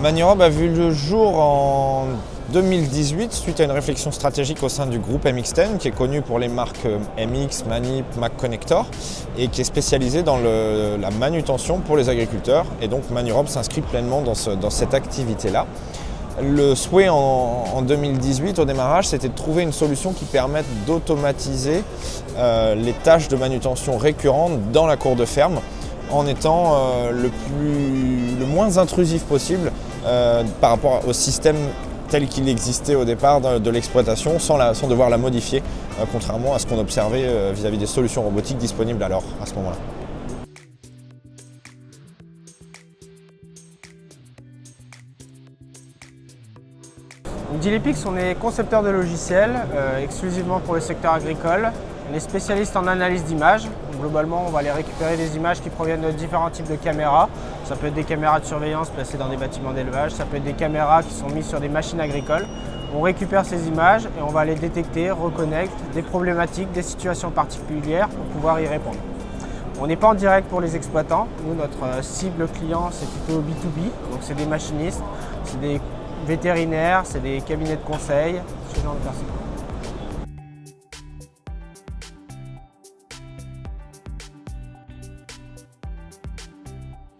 Manurob a vu le jour en 2018 suite à une réflexion stratégique au sein du groupe MX10 qui est connu pour les marques MX, Manip, MacConnector et qui est spécialisé dans la manutention pour les agriculteurs. Et donc Manurob s'inscrit pleinement dans cette activité-là. Le souhait en 2018 au démarrage, c'était de trouver une solution qui permette d'automatiser les tâches de manutention récurrentes dans la cour de ferme en étant le moins intrusif possible par rapport au système tel qu'il existait au départ de l'exploitation sans devoir la modifier, contrairement à ce qu'on observait vis-à-vis des solutions robotiques disponibles alors à ce moment-là. Dilepix, on est concepteur de logiciels exclusivement pour le secteur agricole. On est spécialiste en analyse d'images. Globalement, on va aller récupérer des images qui proviennent de différents types de caméras. Ça peut être des caméras de surveillance placées dans des bâtiments d'élevage, ça peut être des caméras qui sont mises sur des machines agricoles. On récupère ces images et on va les détecter, reconnaître des problématiques, des situations particulières pour pouvoir y répondre. On n'est pas en direct pour les exploitants. Nous, notre cible client, c'est plutôt B2B. Donc c'est des machinistes, c'est des vétérinaires, c'est des cabinets de conseil, ce genre de personnes.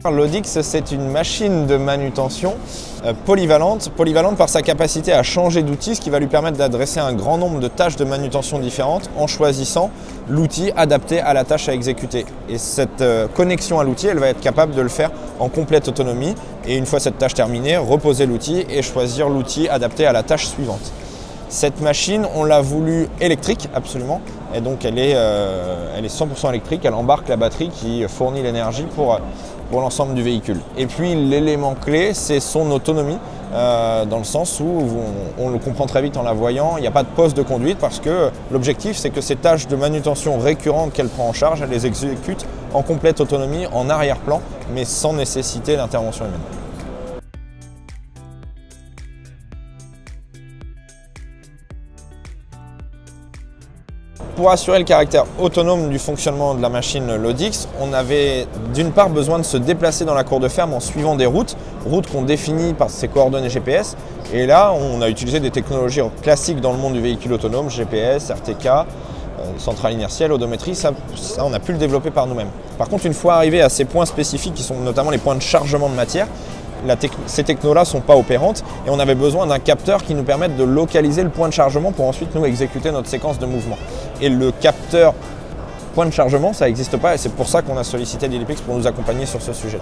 L'Odix, c'est une machine de manutention polyvalente par sa capacité à changer d'outil, ce qui va lui permettre d'adresser un grand nombre de tâches de manutention différentes en choisissant l'outil adapté à la tâche à exécuter. Et cette connexion à l'outil, elle va être capable de le faire en complète autonomie et une fois cette tâche terminée, reposer l'outil et choisir l'outil adapté à la tâche suivante. Cette machine, on l'a voulu électrique, absolument, et donc elle est 100% électrique, elle embarque la batterie qui fournit l'énergie pour l'ensemble du véhicule. Et puis l'élément clé, c'est son autonomie, dans le sens où on le comprend très vite en la voyant, il n'y a pas de poste de conduite parce que l'objectif c'est que ces tâches de manutention récurrentes qu'elle prend en charge, elle les exécute en complète autonomie, en arrière-plan, mais sans nécessiter d'intervention humaine. Pour assurer le caractère autonome du fonctionnement de la machine Lodix, on avait d'une part besoin de se déplacer dans la cour de ferme en suivant des routes qu'on définit par ses coordonnées GPS. Et là, on a utilisé des technologies classiques dans le monde du véhicule autonome, GPS, RTK, centrale inertielle, odométrie, ça on a pu le développer par nous-mêmes. Par contre, une fois arrivé à ces points spécifiques qui sont notamment les points de chargement de matière, ces technos-là ne sont pas opérantes et on avait besoin d'un capteur qui nous permette de localiser le point de chargement pour ensuite nous exécuter notre séquence de mouvement. Et le capteur point de chargement, ça n'existe pas et c'est pour ça qu'on a sollicité Dilepix pour nous accompagner sur ce sujet.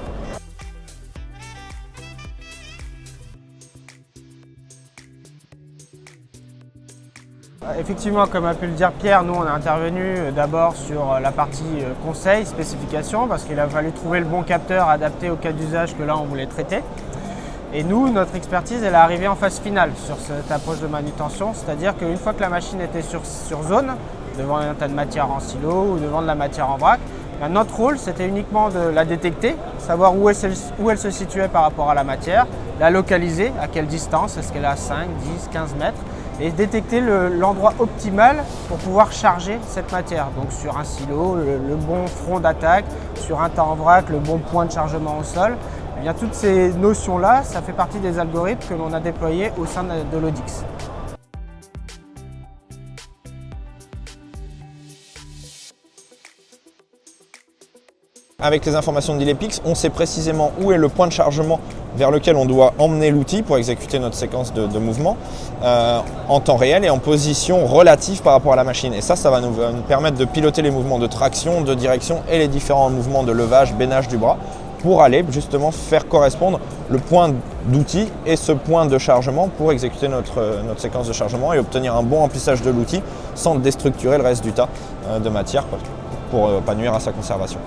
Effectivement, comme a pu le dire Pierre, nous on est intervenu d'abord sur la partie conseil, spécification, parce qu'il a fallu trouver le bon capteur adapté au cas d'usage que là on voulait traiter. Et nous, notre expertise, elle est arrivée en phase finale sur cette approche de manutention, c'est-à-dire qu'une fois que la machine était sur zone, devant un tas de matière en silo ou devant de la matière en vrac, notre rôle c'était uniquement de la détecter, savoir où elle se situait par rapport à la matière, la localiser, à quelle distance, est-ce qu'elle est à 5, 10, 15 mètres, et détecter l'endroit optimal pour pouvoir charger cette matière. Donc sur un silo, le bon front d'attaque, sur un tas en vrac, le bon point de chargement au sol. Eh bien, toutes ces notions-là, ça fait partie des algorithmes que l'on a déployés au sein de l'Odix. Avec les informations de Dilepix, on sait précisément où est le point de chargement vers lequel on doit emmener l'outil pour exécuter notre séquence de mouvement en temps réel et en position relative par rapport à la machine. Et ça va nous permettre de piloter les mouvements de traction, de direction et les différents mouvements de levage, bénage du bras pour aller justement faire correspondre le point d'outil et ce point de chargement pour exécuter notre séquence de chargement et obtenir un bon remplissage de l'outil sans déstructurer le reste du tas de matière pour ne pas nuire à sa conservation.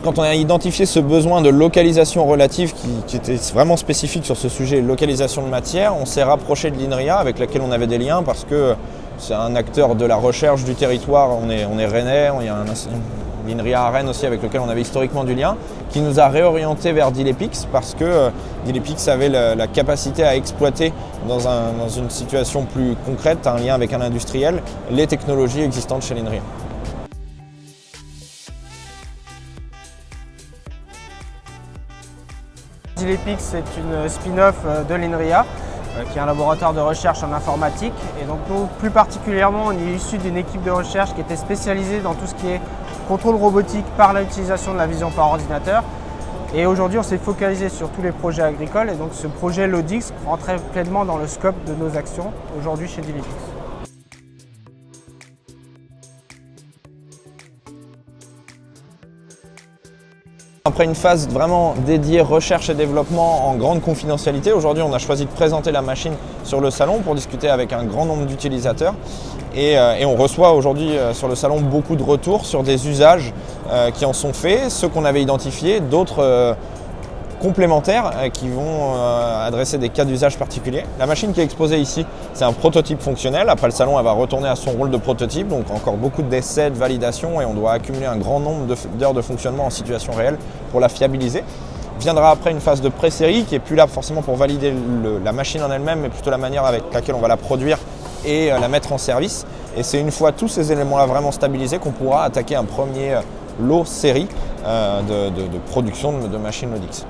Quand on a identifié ce besoin de localisation relative qui était vraiment spécifique sur ce sujet, localisation de matière, on s'est rapproché de l'INRIA avec laquelle on avait des liens parce que c'est un acteur de la recherche du territoire, on est rennais, il y a l'INRIA à Rennes aussi avec lequel on avait historiquement du lien, qui nous a réorienté vers Dilepix parce que Dilepix avait la capacité à exploiter dans une situation plus concrète, un lien avec un industriel, les technologies existantes chez l'INRIA. Dilepix, c'est une spin-off de l'INRIA, qui est un laboratoire de recherche en informatique. Et donc nous, plus particulièrement, on est issu d'une équipe de recherche qui était spécialisée dans tout ce qui est contrôle robotique par l'utilisation de la vision par ordinateur. Et aujourd'hui, on s'est focalisé sur tous les projets agricoles. Et donc ce projet Lodix rentrait pleinement dans le scope de nos actions aujourd'hui chez Dilepix. Après une phase vraiment dédiée recherche et développement en grande confidentialité, aujourd'hui on a choisi de présenter la machine sur le salon pour discuter avec un grand nombre d'utilisateurs. Et on reçoit aujourd'hui sur le salon beaucoup de retours sur des usages qui en sont faits, ceux qu'on avait identifiés, d'autres complémentaires qui vont adresser des cas d'usage particuliers. La machine qui est exposée ici, c'est un prototype fonctionnel. Après le salon, elle va retourner à son rôle de prototype, donc encore beaucoup d'essais, de validation, et on doit accumuler un grand nombre d'heures de fonctionnement en situation réelle pour la fiabiliser. Viendra après une phase de pré-série qui est plus là forcément pour valider la machine en elle-même, mais plutôt la manière avec laquelle on va la produire et la mettre en service. Et c'est une fois tous ces éléments-là vraiment stabilisés qu'on pourra attaquer un premier lot série de production de machines Lodix.